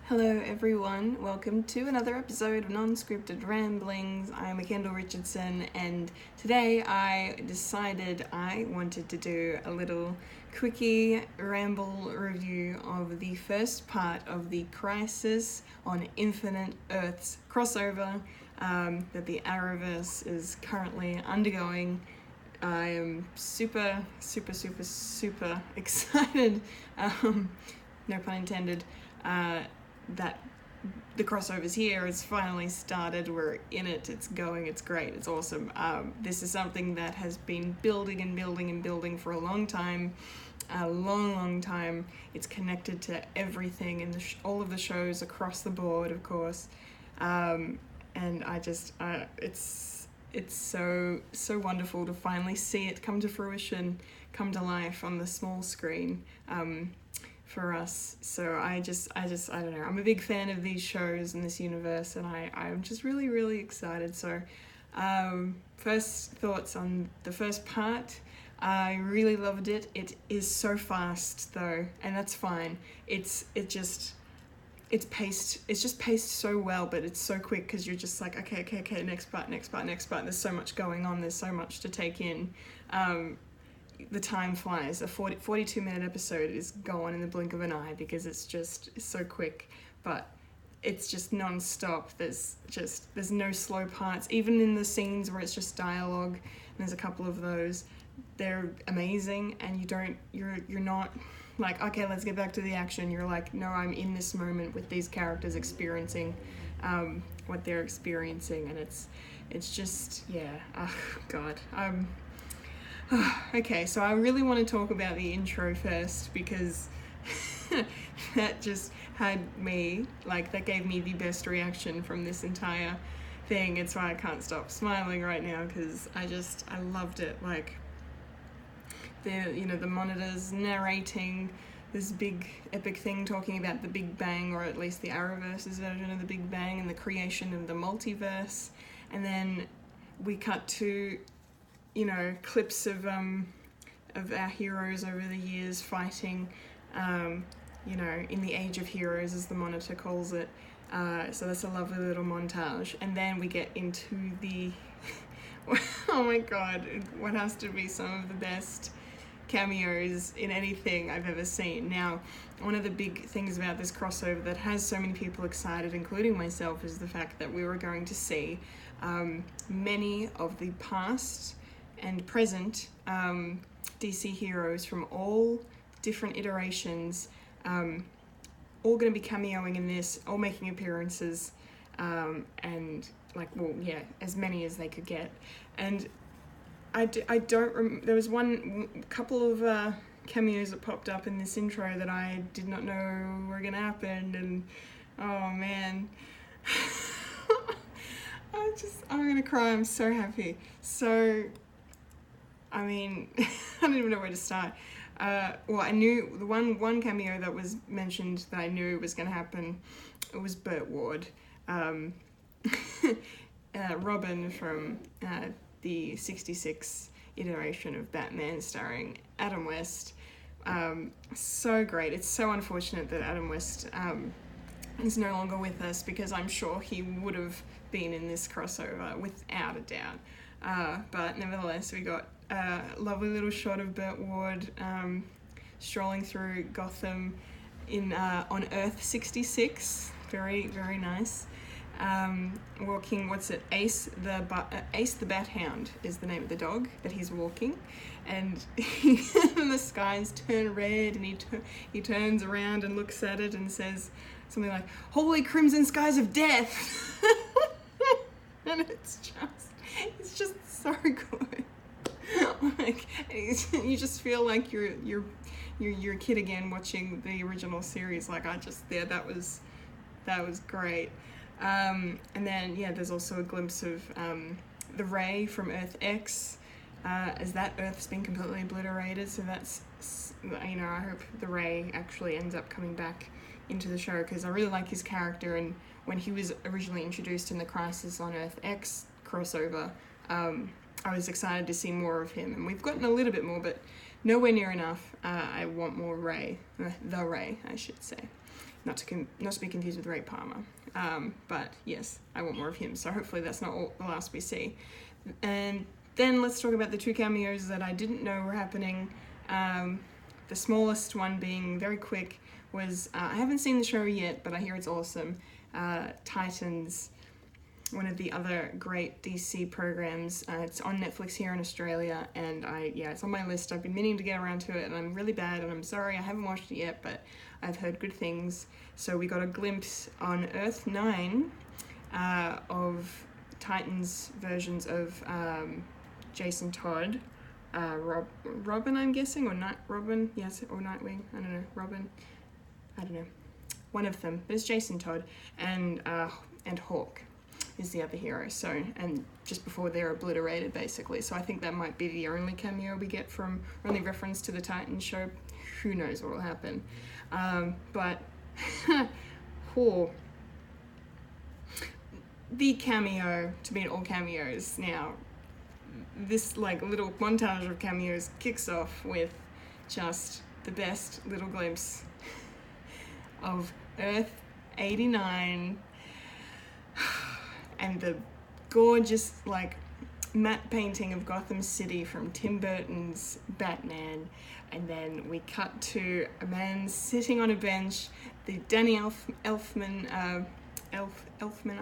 Hello everyone, welcome to another episode of Non-Scripted Ramblings. I'm Kendall Richardson, and today I decided I wanted to do a little quickie ramble review of the first part of the Crisis on Infinite Earths crossover that the Arrowverse is currently undergoing. I am super excited, no pun intended, that the crossover's here. It's finally started. We're in it. It's going. It's great. It's awesome. This is something that has been building for a long time. A long time. It's connected to everything in all of the shows across the board, of course. And I just, it's so wonderful to finally see it come to fruition, come to life on the small screen. For us. So I don't know, I'm a big fan of these shows and this universe, and I'm just really excited. So first thoughts on the first part. I really loved it. It is so fast though, and that's fine. It's just paced so well, but it's so quick because you're just like, okay, next part. There's so much going on, there's so much to take in. The time flies. A 42-minute episode is gone in the blink of an eye because it's so quick, but it's just non-stop. There's no slow parts. Even in the scenes where it's just dialogue, and there's a couple of those, they're amazing, and you're not like, okay, let's get back to the action. You're like, no, I'm in this moment with these characters experiencing what they're experiencing, and it's just, yeah, oh god. Okay, so I really want to talk about the intro first because that just had me, that gave me the best reaction from this entire thing. It's why I can't stop smiling right now because I loved it. The monitors narrating this big epic thing talking about the Big Bang, or at least the Arrowverse's version of the Big Bang and the creation of the multiverse, and then we cut to clips of our heroes over the years fighting, in the Age of Heroes, as the monitor calls it. So that's a lovely little montage. And then we get into the, oh my god, what has to be some of the best cameos in anything I've ever seen. Now, one of the big things about this crossover that has so many people excited, including myself, is the fact that we were going to see many of the past and present DC heroes from all different iterations, all going to be cameoing in this, all making appearances, and as many as they could get. And I don't there was couple of cameos that popped up in this intro that I did not know were going to happen, and oh man. I'm going to cry. I'm so happy. So, I mean, I don't even know where to start. I knew the one cameo that was mentioned that I knew was going to happen. It was Burt Ward, Robin from the 66 iteration of Batman starring Adam West. So great. It's so unfortunate that Adam West is no longer with us, because I'm sure he would have been in this crossover without a doubt. But nevertheless, we got a lovely little shot of Burt Ward strolling through Gotham on Earth 66. Very nice. Walking, Ace the Bat Hound is the name of the dog that he's walking, and the skies turn red, and he turns around and looks at it and says something like, "Holy crimson skies of death!" And it's just so good. You just feel like you're a kid again watching the original series. That was great. And then there's also a glimpse of the Ray from Earth X, as that Earth's been completely obliterated. So that's, I hope the Ray actually ends up coming back into the show, because I really like his character, and when he was originally introduced in the Crisis on Earth X crossover, I was excited to see more of him, and we've gotten a little bit more, but nowhere near enough. I want more Ray, the Ray, I should say. not to be confused with Ray Palmer. But yes, I want more of him. So hopefully that's not the last we see. And then let's talk about the 2 cameos that I didn't know were happening. The smallest one being very quick was, I haven't seen the show yet, but I hear it's awesome. Titans, one of the other great DC programs. It's on Netflix here in Australia, and it's on my list. I've been meaning to get around to it, and I'm really bad, and I'm sorry I haven't watched it yet, but I've heard good things. So we got a glimpse on Earth 9 of Titans versions of Jason Todd, Robin, I'm guessing, or Robin, yes, or Nightwing, I don't know, Robin, I don't know, one of them, but it's Jason Todd, and Hawk is the other hero, so, and just before they're obliterated, basically, so I think that might be the only cameo we get from, only reference to the Titans show. Who knows what will happen, but, the cameo, to be in all cameos now, this like little montage of cameos kicks off with just the best little glimpse of Earth 89 and the gorgeous like matte painting of Gotham City from Tim Burton's Batman, and then we cut to a man sitting on a bench. The Danny Elfman, I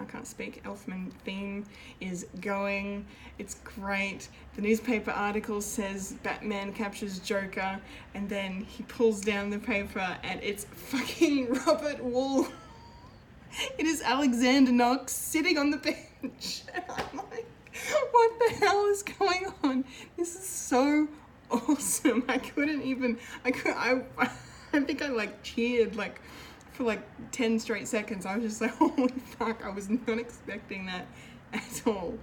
can't speak, Elfman theme is going. It's great. The newspaper article says Batman captures Joker, and then he pulls down the paper and it's fucking Robert Wall. It is Alexander Knox sitting on the bench. And I'm like, what the hell is going on? This is so awesome. I think I like cheered like for like 10 straight seconds. I was just like, holy fuck, I was not expecting that at all.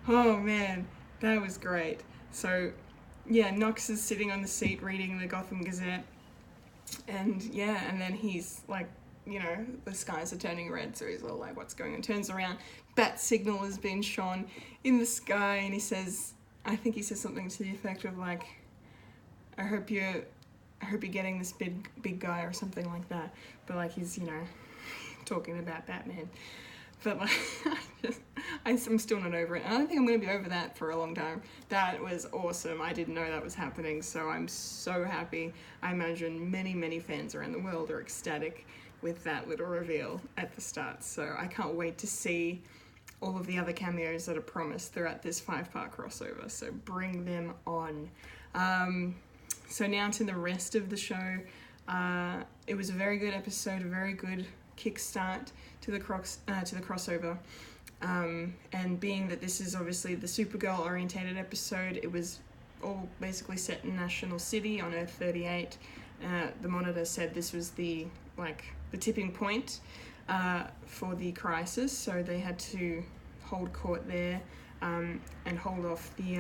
Oh man, that was great. So yeah, Knox is sitting on the seat reading the Gotham Gazette, and then he's like, the skies are turning red, so he's all like, what's going on? Turns around, bat signal has been shone in the sky, and he says something to the effect of like, I hope you're getting this big guy, or something like that. But like he's, talking about Batman. But like, I'm still not over it. I don't think I'm going to be over that for a long time. That was awesome. I didn't know that was happening, so I'm so happy. I imagine many, many fans around the world are ecstatic with that little reveal at the start. So I can't wait to see all of the other cameos that are promised throughout this 5-part crossover. So bring them on. So now to the rest of the show. It was a very good episode, a very good kickstart to the crossover. And being that this is obviously the Supergirl orientated episode, it was all basically set in National City on Earth 38. The Monitor said this was the tipping point for the crisis, so they had to hold court there and hold off the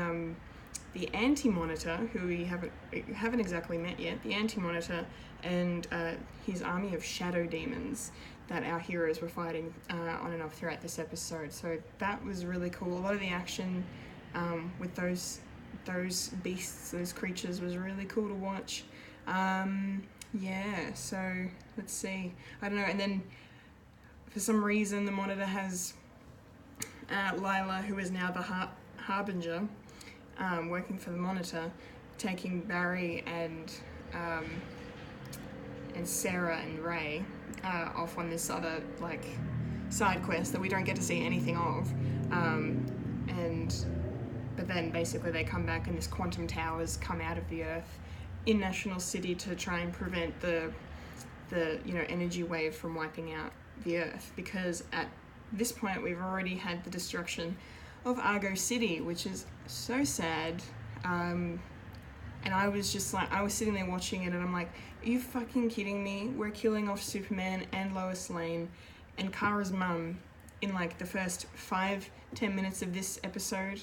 Anti-Monitor, who we haven't exactly met yet, the Anti-Monitor and his army of shadow demons that our heroes were fighting on and off throughout this episode. So that was really cool. A lot of the action with those beasts, those creatures, was really cool to watch. So let's see. I don't know. And then for some reason the Monitor has Lila, who is now the Harbinger, working for the Monitor, taking Barry and Sarah and Ray off on this other side quest that we don't get to see anything of, but then basically they come back and this quantum towers come out of the Earth in National City to try and prevent the energy wave from wiping out the Earth, because at this point we've already had the destruction of Argo City, which is so sad. And I was just like, I was sitting there watching it and I'm like, are you fucking kidding me? We're killing off Superman and Lois Lane and Kara's mum in the first 5-10 minutes of this episode,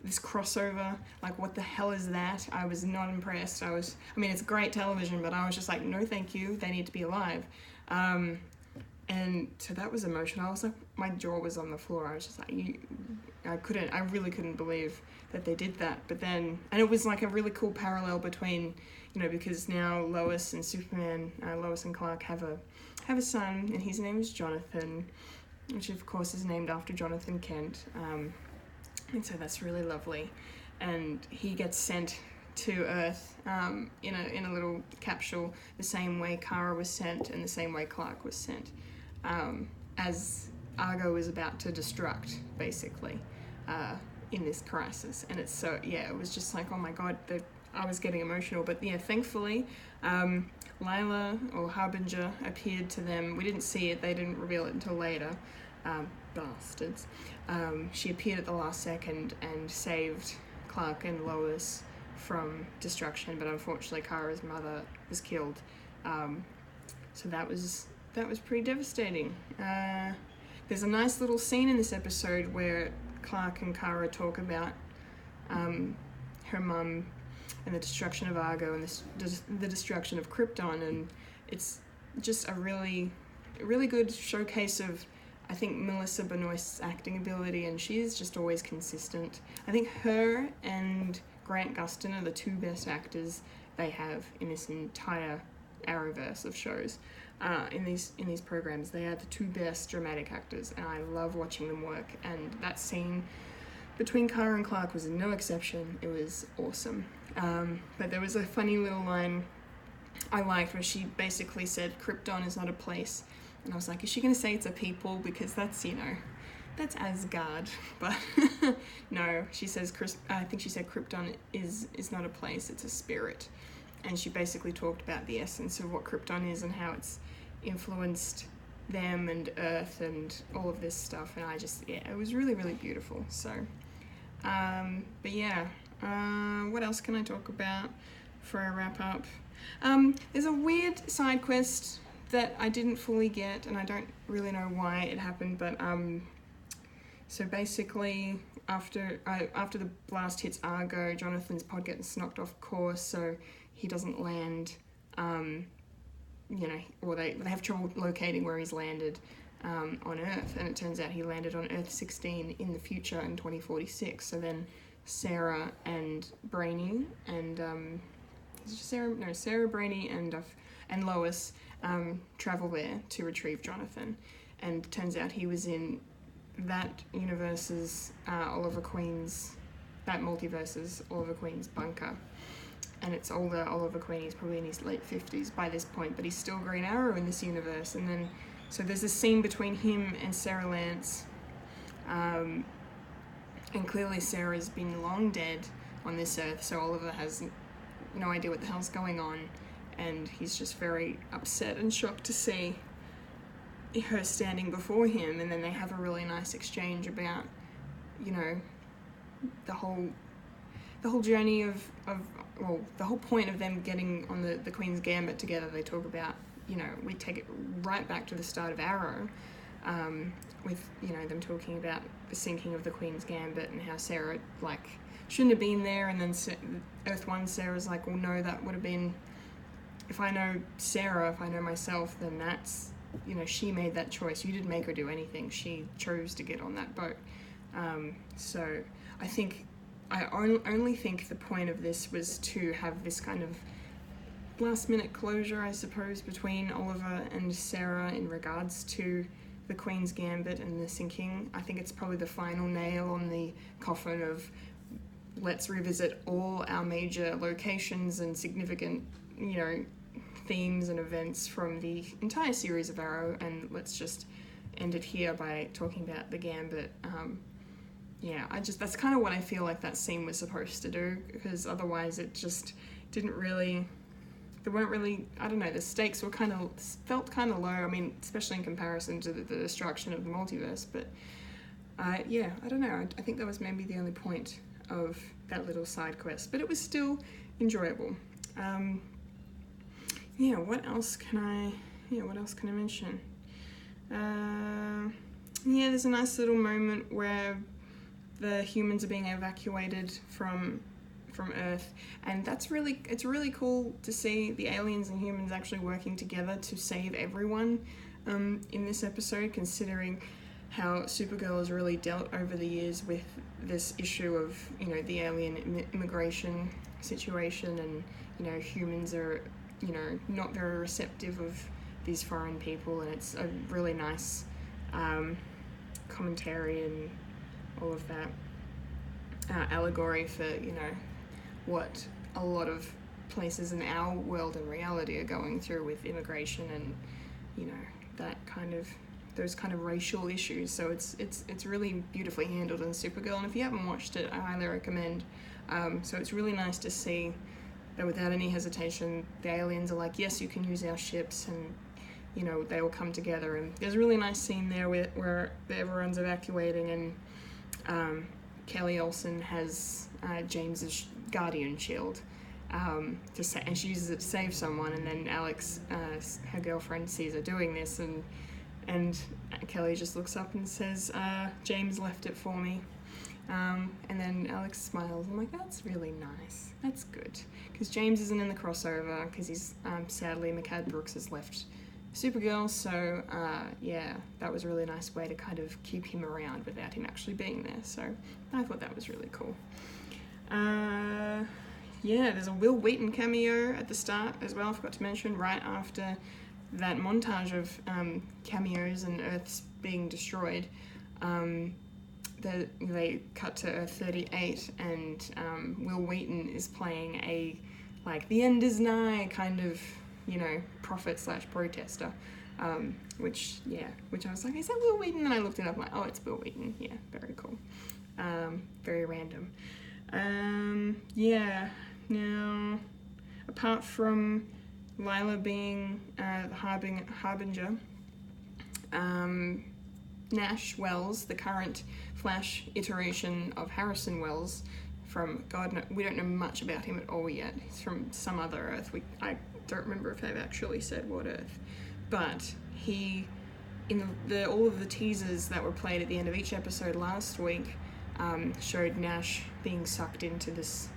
this crossover. What the hell is that? I was not impressed. It's great television, but I was just like, no thank you, they need to be alive. And so that was emotional. I was like, my jaw was on the floor. I was just like, I really couldn't believe that they did that. But then, and it was a really cool parallel between, because now Lois and Superman, Lois and Clark have have a son, and his name is Jonathan, which of course is named after Jonathan Kent, and so that's really lovely. And he gets sent to Earth in a little capsule, the same way Kara was sent and the same way Clark was sent, as Argo is about to destruct, basically, in this crisis. And it's so, yeah, it was just like, oh my god, I was getting emotional. But yeah, thankfully, Lila, or Harbinger, appeared to them. We didn't see it, they didn't reveal it until later. Bastards. She appeared at the last second and saved Clark and Lois from destruction, but unfortunately Kara's mother was killed. So that was pretty devastating. There's a nice little scene in this episode where Clark and Kara talk about her mum and the destruction of Argo and the destruction of Krypton, and it's just a really good showcase of, I think, Melissa Benoist's acting ability, and she is just always consistent. I think her and Grant Gustin are the two best actors they have in this entire Arrowverse of shows. In these programs, they are the two best dramatic actors, and I love watching them work. And that scene between Kara and Clark was no exception. It was awesome. But there was a funny little line I liked where she basically said Krypton is not a place, and I was like, is she going to say it's a people? Because that's, that's Asgard. But no, she says, I think she said Krypton is not a place, it's a spirit. And she basically talked about the essence of what Krypton is and how it's influenced them and Earth and all of this stuff. And it was really, really beautiful. So, but yeah, what else can I talk about before I wrap up? There's a weird side quest that I didn't fully get, and I don't really know why it happened, but so basically after the blast hits Argo, Jonathan's pod gets knocked off course, so he doesn't land, or they have trouble locating where he's landed on Earth, and it turns out he landed on Earth 16 in the future in 2046. So then Sarah and Brainy and Sarah, Brainy and Lois travel there to retrieve Jonathan, and it turns out he was in that universe's that multiverse's Oliver Queen's bunker. And it's older Oliver Queen, he's probably in his late 50s by this point, but he's still Green Arrow in this universe. And then, so there's this scene between him and Sarah Lance, and clearly Sarah's been long dead on this Earth, so Oliver has no idea what the hell's going on, and he's just very upset and shocked to see her standing before him. And then they have a really nice exchange about, the whole journey of the whole point of them getting on the Queen's Gambit together. They talk about, we take it right back to the start of Arrow, with, them talking about the sinking of the Queen's Gambit and how Sarah, shouldn't have been there, and then Earth 1 Sarah's like, well, no, that would have been, if I know Sarah, if I know myself, then that's, she made that choice. You didn't make her do anything. She chose to get on that boat. So I only think the point of this was to have this kind of last-minute closure, I suppose, between Oliver and Sarah in regards to the Queen's Gambit and the sinking. I think it's probably the final nail on the coffin of, let's revisit all our major locations and significant, themes and events from the entire series of Arrow, and let's just end it here by talking about the Gambit. That's kind of what I feel like that scene was supposed to do, because otherwise it just didn't really, there weren't really, I don't know, the stakes were felt kind of low, I mean, especially in comparison to the destruction of the multiverse, but I don't know, I think that was maybe the only point of that little side quest, but it was still enjoyable. What else can I mention? There's a nice little moment where the humans are being evacuated from Earth, and it's really cool to see the aliens and humans actually working together to save everyone in this episode, considering how Supergirl has really dealt over the years with this issue of, the alien immigration situation, and, humans are, not very receptive of these foreign people, and it's a really nice commentary and all of that allegory for, you know, what a lot of places in our world and reality are going through with immigration and, you know, that kind of, those kind of racial issues. So it's really beautifully handled in Supergirl, and if you haven't watched it, I highly recommend. So it's really nice to see that without any hesitation, the aliens are like, yes, you can use our ships, and, you know, they all come together. And there's a really nice scene there where everyone's evacuating, and Kelly Olsen has James's guardian shield, and she uses it to save someone, and then Alex, her girlfriend, sees her doing this, and Kelly just looks up and says, James left it for me. And then Alex smiles. I'm like, that's really nice. That's good. Because James isn't in the crossover, because he's, sadly, McCad Brooks has left Supergirl, so, yeah, that was a really nice way to kind of keep him around without him actually being there. So I thought that was really cool. Yeah, there's a Will Wheaton cameo at the start as well, I forgot to mention, right after that montage of cameos and Earths being destroyed. They cut to Earth 38, and Will Wheaton is playing a, like, the end is nigh kind of, you know, prophet/protester, which I was like, is that Will Wheaton? And I looked it up, I'm like, oh, it's Will Wheaton. Yeah, very cool. Very random. Yeah, now, apart from Lila being the Harbinger, Nash Wells, the current Flash iteration of Harrison Wells, from we don't know much about him at all yet. He's from some other Earth. I don't remember if they've actually said what Earth, but he, in all of the teasers that were played at the end of each episode last week, showed Nash being sucked into this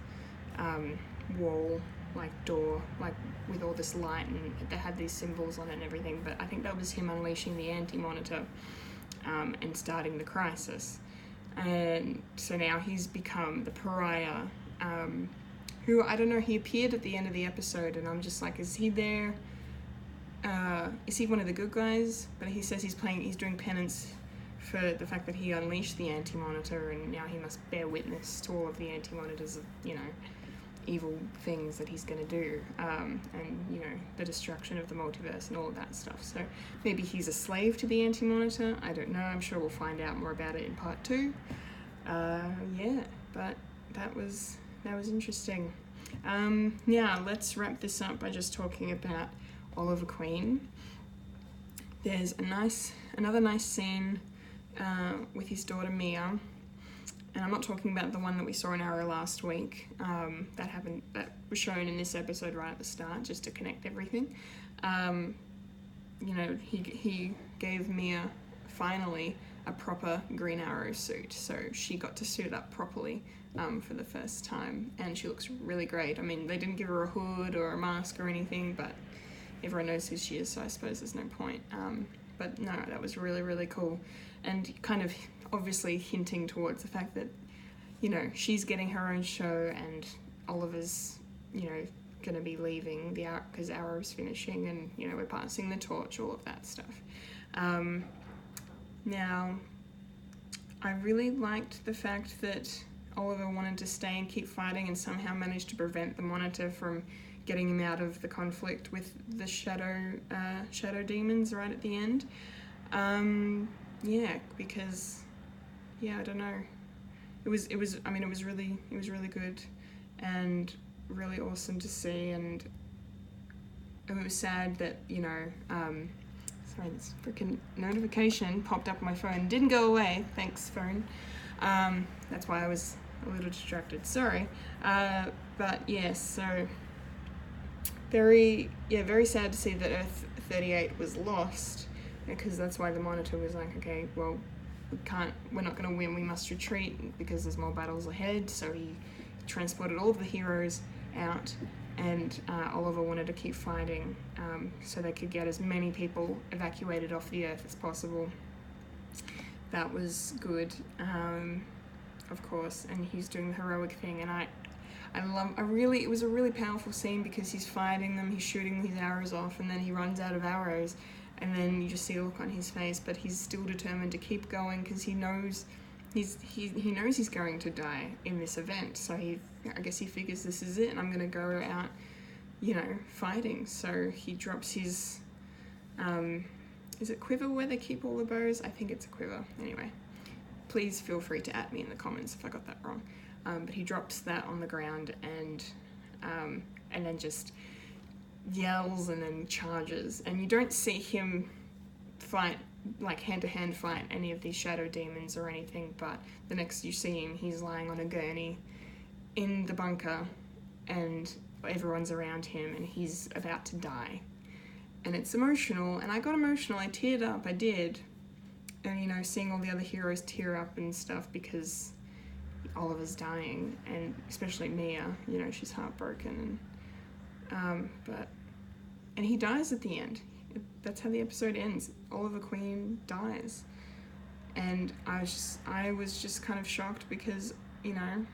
wall, like door, like with all this light, and they had these symbols on it and everything, but I think that was him unleashing the Anti-Monitor and starting the crisis. And so now he's become the pariah, who, I don't know, he appeared at the end of the episode, and I'm just like, is he there? Is he one of the good guys? But he says he's doing penance for the fact that he unleashed the Anti-Monitor, and now he must bear witness to all of the Anti-Monitor's, you know, evil things that he's going to do, and, you know, the destruction of the multiverse and all of that stuff. So maybe he's a slave to the Anti-Monitor, I don't know, I'm sure we'll find out more about it in part 2. Yeah, but that was interesting. Now, let's wrap this up by just talking about Oliver Queen. There's another nice scene with his daughter Mia, and I'm not talking about the one that we saw in Arrow last week, that was shown in this episode right at the start, just to connect everything. You know, he gave Mia finally a proper Green Arrow suit, so she got to suit up properly for the first time, and she looks really great. I mean, they didn't give her a hood or a mask or anything, but everyone knows who she is, so I suppose there's no point. But no, that was really, really cool, and kind of obviously hinting towards the fact that, you know, she's getting her own show, and Oliver's, you know, going to be leaving because Arrow's finishing, and, you know, we're passing the torch, all of that stuff. Now, I really liked the fact that Oliver wanted to stay and keep fighting, and somehow managed to prevent the Monitor from getting him out of the conflict with the shadow demons right at the end. Yeah, because, yeah, I don't know. It was really good and really awesome to see, and it was sad that, you know, sorry, this freaking notification popped up on my phone. Didn't go away, thanks phone. That's why I was a little distracted, sorry. But yes, so very sad to see that Earth 38 was lost, because that's why the Monitor was like, okay, well, we're not going to win, we must retreat because there's more battles ahead. So he transported all of the heroes out, and Oliver wanted to keep fighting so they could get as many people evacuated off the Earth as possible. That was good, of course, and he's doing the heroic thing, and It was a really powerful scene because he's fighting them, he's shooting his arrows off, and then he runs out of arrows, and then you just see a look on his face, but he's still determined to keep going because he knows he knows he's going to die in this event. So I guess he figures this is it, and I'm gonna go out, you know, fighting. So he drops his, is it quiver where they keep all the bows? I think it's a quiver. Anyway, please feel free to at me in the comments if I got that wrong. But he drops that on the ground and then just yells and then charges. And you don't see him fight, like hand-to-hand fight any of these shadow demons or anything, but the next you see him, he's lying on a gurney in the bunker and everyone's around him and he's about to die. And it's emotional, and I got emotional, I teared up, I did. And, you know, seeing all the other heroes tear up and stuff because Oliver's dying, and especially Mia, you know, she's heartbroken, and he dies at the end. That's how the episode ends. Oliver Queen dies, and I was just kind of shocked because, you know,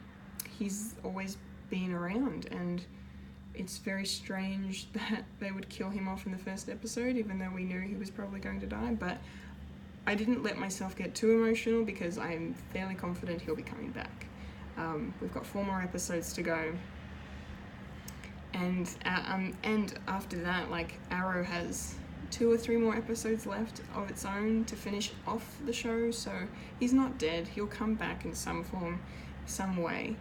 he's always been around, and it's very strange that they would kill him off in the first episode, even though we knew he was probably going to die. But I didn't let myself get too emotional because I'm fairly confident he'll be coming back. We've got 4 more episodes to go, and after that, like, Arrow has 2 or 3 more episodes left of its own to finish off the show, so he's not dead. He'll come back in some form, some way.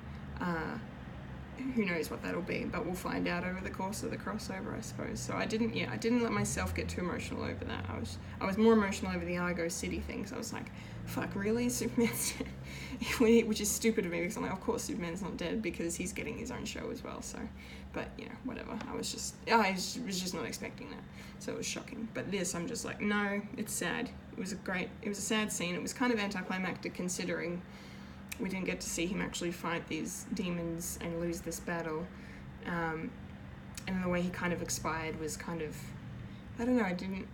Who knows what that'll be, but we'll find out over the course of the crossover, I suppose. So I didn't let myself get too emotional over that. I was more emotional over the Argo City thing, so I was like, fuck, really? Superman's dead? Which is stupid of me because I'm like, of course Superman's not dead because he's getting his own show as well, so, but, you know, whatever. I was just not expecting that, so it was shocking. But this, I'm just like, no, it's sad. It was a sad scene. It was kind of anticlimactic considering we didn't get to see him actually fight these demons and lose this battle. And the way he kind of expired was kind of, I don't know, I didn't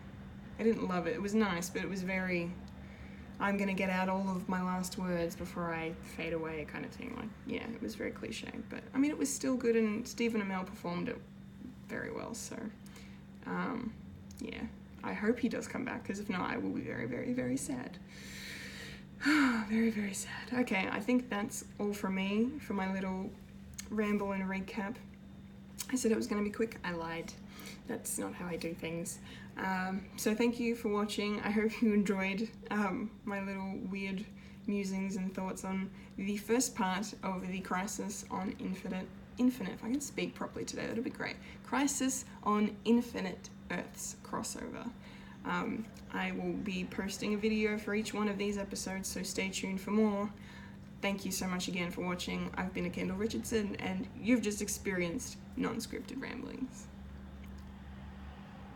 love it. It was nice, but it was very, I'm gonna get out all of my last words before I fade away kind of thing. Like, yeah, it was very cliche, but I mean, it was still good, and Stephen Amell performed it very well, so, yeah. I hope he does come back, because if not, I will be very, very, very sad. Very, very sad. Okay, I think that's all from me for my little ramble and recap. I said it was going to be quick. I lied. That's not how I do things. So thank you for watching. I hope you enjoyed my little weird musings and thoughts on the first part of the Crisis on Infinite. If I can speak properly today, that'll be great. Crisis on Infinite Earths crossover. I will be posting a video for each one of these episodes, so stay tuned for more. Thank you so much again for watching. I've been Kendall Richardson, and you've just experienced non-scripted ramblings.